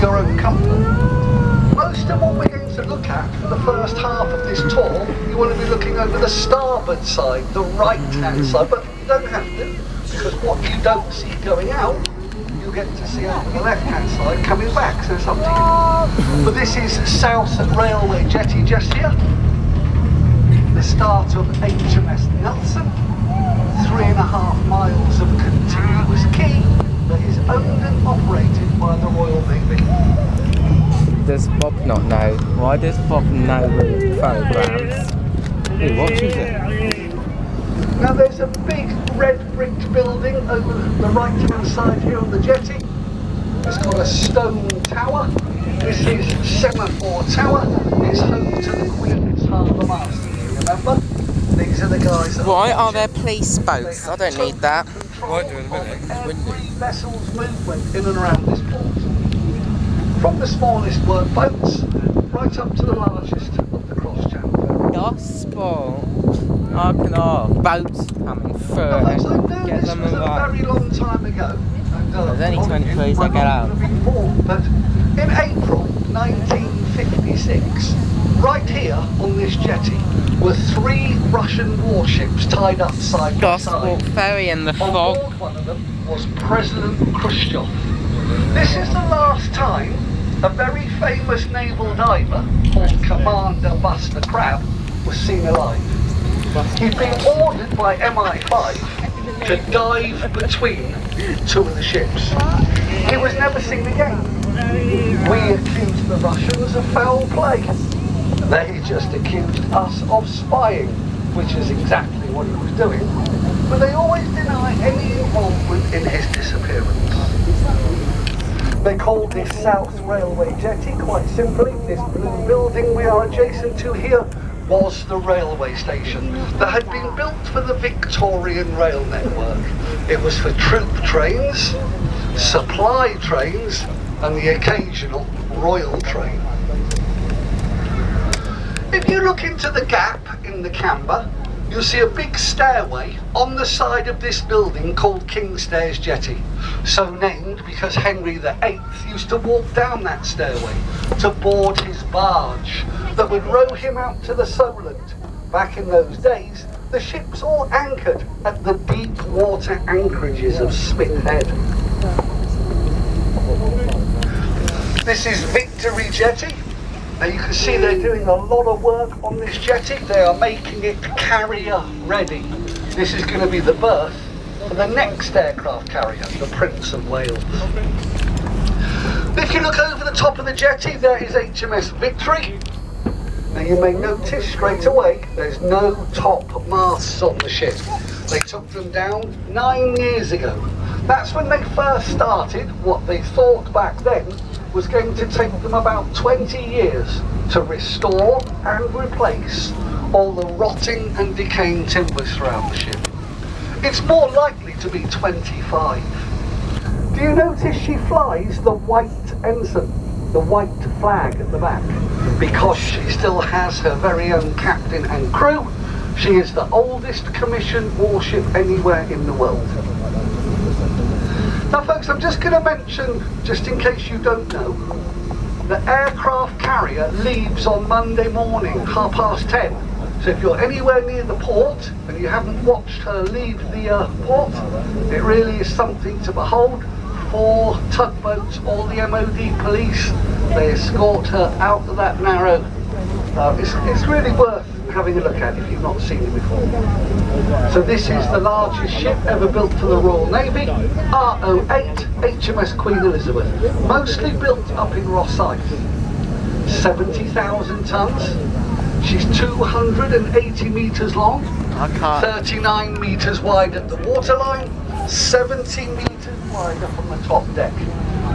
your own comfort. Most of what we're going to look at for the first half of this tour, you want to be looking over the starboard side, the right-hand side, but you don't have to, because what you don't see going out, you get to see over the left-hand side coming back, so it's up to you. But this is Southend Railway Jetty just here. The start of HMS Nelson, 3.5 miles of continuous quay that is owned and operated by the Royal Navy. Does Bob not know? Why does Bob know the programmes? Who watches it? Now there's a big red bricked building over the right hand side here on the jetty. It's got a stone tower. This is Semaphore Tower. It's home to the Queen's Harbour Master, you remember? These are the guys that Why are there police boats? I don't need that. Why do it? It's windy. Vessels movement in and around this port. From the smallest workboats right up to the largest of the cross channel. Gospel. I can boats coming through. Now, folks, I know Get this them was a right. very long time ago. And, There's only 20 it trees, might they get not out. have been born, but in April 1956, right here on this jetty were 3 Russian warships tied up side by Gospel side. ferry in the On fog. board one of them was President Khrushchev. This is the last time a very famous naval diver called Commander Buster Crabbe was seen alive. He'd been ordered by MI5 to dive between 2 of the ships. He was never seen again. We accused the Russians of foul play. They just accused us of spying, which is exactly what he was doing. But they always deny any involvement in his disappearance. They called this South Railway Jetty, quite simply. This blue building we are adjacent to here was the railway station that had been built for the Victorian rail network. It was for troop trains, supply trains, and the occasional royal train. If you look into the gap in the camber, you'll see a big stairway on the side of this building called Kingstairs Jetty. So named because Henry VIII used to walk down that stairway to board his barge that would row him out to the Solent. Back in those days, the ships all anchored at the deep water anchorages of Spithead. This is Victory Jetty. Now you can see they're doing a lot of work on this jetty. They are making it carrier ready. This is going to be the berth for the next aircraft carrier, the Prince of Wales. If you look over the top of the jetty, there is HMS Victory. Now you may notice straight away there's no top masts on the ship. They took them down 9 years ago. That's when they first started what they thought back then was going to take them about 20 years to restore and replace all the rotting and decaying timbers throughout the ship. It's more likely to be 25. Do you notice she flies the white ensign, the white flag at the back? Because she still has her very own captain and crew, she is the oldest commissioned warship anywhere in the world. Now folks, I'm just going to mention, just in case you don't know, the aircraft carrier leaves on Monday morning, 10:30. So if you're anywhere near the port and you haven't watched her leave the port, it really is something to behold. 4 tugboats, all the MOD police, they escort her out of that narrow. It's really worth having a look at if you've not seen it before. So this is the largest ship ever built for the Royal Navy, R08 HMS Queen Elizabeth, mostly built up in Rosyth. 70,000 tonnes. She's 280 metres long, 39 metres wide at the waterline, 70 metres wide up on the top deck.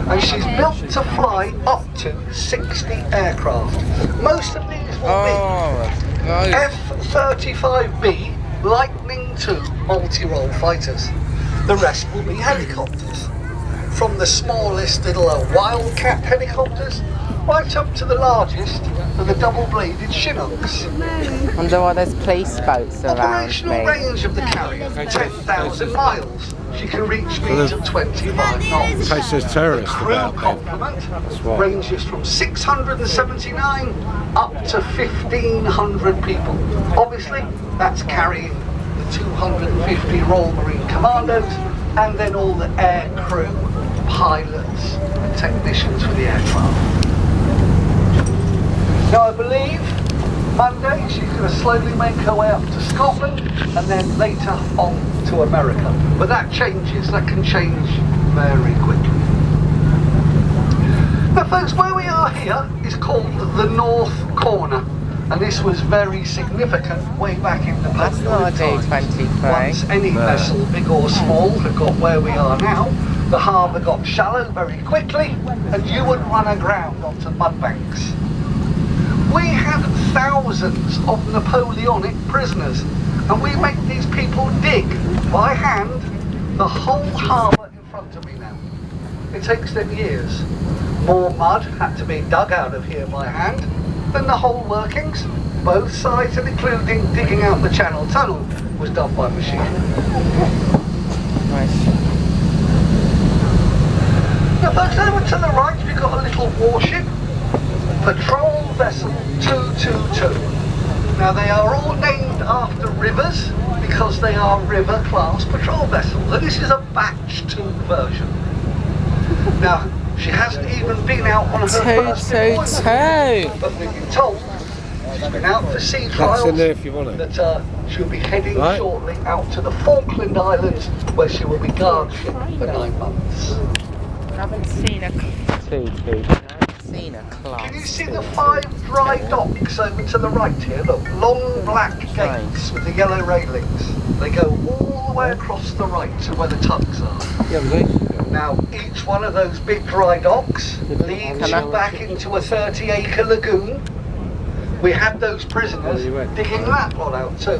And she's built to fly up to 60 aircraft. Most of these will be F-35B Lightning II multi-role fighters. The rest will be helicopters. From the smallest little Wildcat helicopters right up to the largest of the double-bladed Chinooks. Wonder why there's police boats around Operational me. range of the carrier, 10,000 miles. she can reach speeds of 25 knots. In case there's The terrorists crew about then. complement why. ranges from 679 up to 1,500 people. Obviously, that's carrying the 250 Royal Marine Commandos and then all the air crew, pilots and technicians for the aircraft. Now I believe Monday she's going to slowly make her way up to Scotland and then later on to America. But that changes, that can change very quickly. Now folks, where we are here is called the North Corner, and this was very significant way back in the That's not a times. D23. Once any vessel, big or small, had got where we are now, the harbour got shallow very quickly and you would run aground onto mud banks. We had thousands of Napoleonic prisoners, and we make these people dig by hand the whole harbour in front of me now. It takes them years. More mud had to be dug out of here by hand than the whole workings, both sides and including digging out the Channel Tunnel, was done by machine. Nice. Now folks, over to the right we've got a little warship, Patrol Vessel 222. Now they are all named after rivers because they are river class patrol vessels, and this is a batch 2 version. Now she hasn't even been out on her first deployment, 222. but we've been told she's been out for sea That's trials, in there if you want it. that she'll be heading Right. shortly out to the Falkland Islands where she will be guard ship for 9 months. I haven't seen a 222. I haven't seen a class. Can you see the 5 dry docks over to the right here? Look, long black gates with the yellow railings. They go all the way across the right to where the tugs are. Yeah, but Now, each one of those big dry docks leads Can I- you back into a 30-acre lagoon. We had those prisoners digging that lot out too.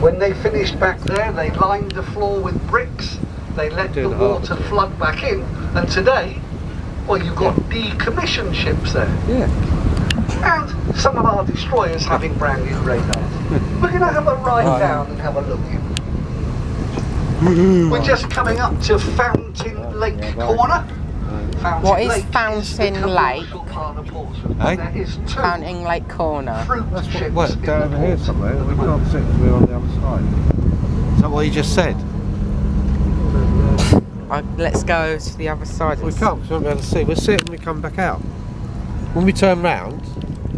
When they finished back there, they lined the floor with bricks. They let the water flood back in, and today, well, you've got decommissioned ships there. yeah. And some of our destroyers having brand new radars. We're going to have a ride down and have a look in. We're just coming up to Fountain Lake Corner. Fountain What is Lake Fountain the Lake? commercial part of Portsmouth. Eh? There is 2 Fountain Lake Corner. fruit ships What, in down the over here port. somewhere? We can't sit because we're on the other side. Is that what you just said? Let's go to the other side. We can't, because we won't be able to see. We'll see it when we come back out. When we turn round,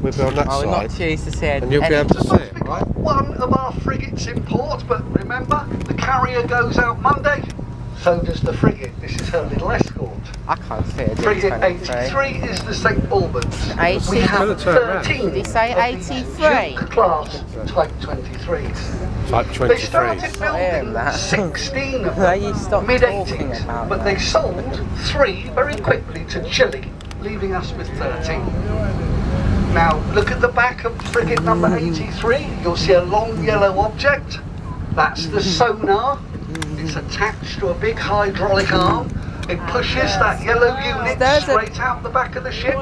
we'll be on that Oh, we're not side. choose to see it. And you'll be able to see Supposed it, to be right? one of our frigates in port, but remember, the carrier goes out Monday, so does the frigate. This is her little escort. I can't see it. Frigate 83. 83 is the St Albans. 80? We have Gonna turn around. 13 Did he say of these 83? Duke class Type 23s. Type They 23. started hearing building that. 16 of Now you them stop talking mid-80s, about but that. they sold 3 very quickly to Chile, leaving us with 13. Now look at the back of frigate number 83, you'll see a long yellow object. That's the sonar. It's attached to a big hydraulic arm. It pushes that yellow unit straight out the back of the ship,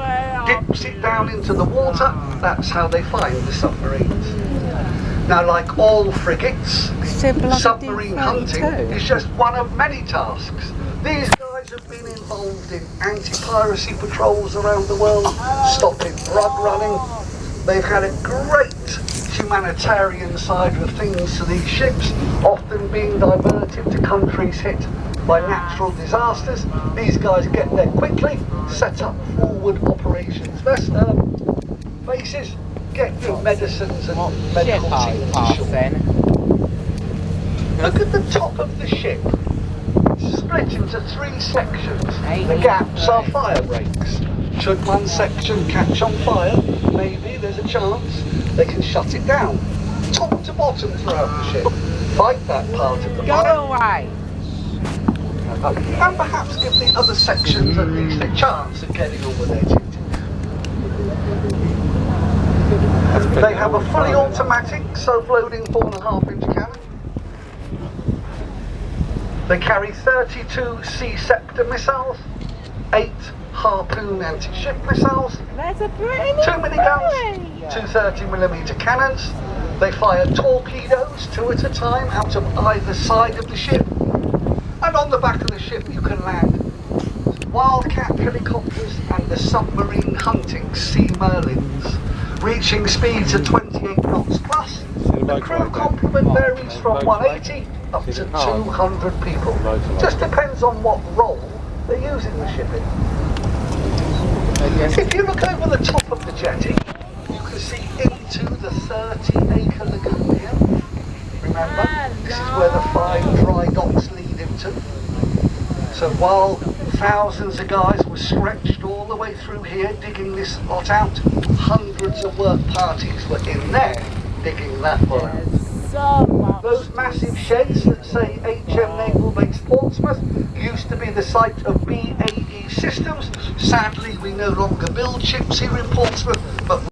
dips it down into the water. That's how they find the submarines. Now, like all frigates, submarine hunting is just one of many tasks. These guys have been involved in anti-piracy patrols around the world, stopping drug running. They've had a great humanitarian side of things to these ships, often being diverted to countries hit by natural disasters. These guys get there quickly, set up forward operations bases, get your medicines and medical teams ashore. Look at the top of the ship. It's split into 3 sections. The gaps are fire breaks. Should one section catch on fire, maybe there's a chance they can shut it down. Top to bottom throughout the ship. Fight that part of the Go fire. away! And perhaps give the other sections at least a chance of getting on with their duty. They have a fully automatic self-loading 4.5-inch cannon. They carry 32 Sea-Sector missiles, 8 Harpoon anti-ship missiles, 2 miniguns, 2 30mm cannons. They fire torpedoes 2 at a time out of either side of the ship. ship you can land Wildcat helicopters and the submarine hunting Sea Merlins, reaching speeds of 28 knots plus. The crew complement varies from 180 up to 200 people. Just depends on what role they're using the ship in. If you look over the top of the jetty, you can see into the 30-acre lagoon here. Remember, this is where the 5 dry docks lead into. So while thousands of guys were stretched all the way through here digging this lot out, hundreds of work parties were in there digging that one out. Those massive sheds that say HM Naval Base Portsmouth used to be the site of BAE Systems. Sadly, we no longer build ships here in Portsmouth, but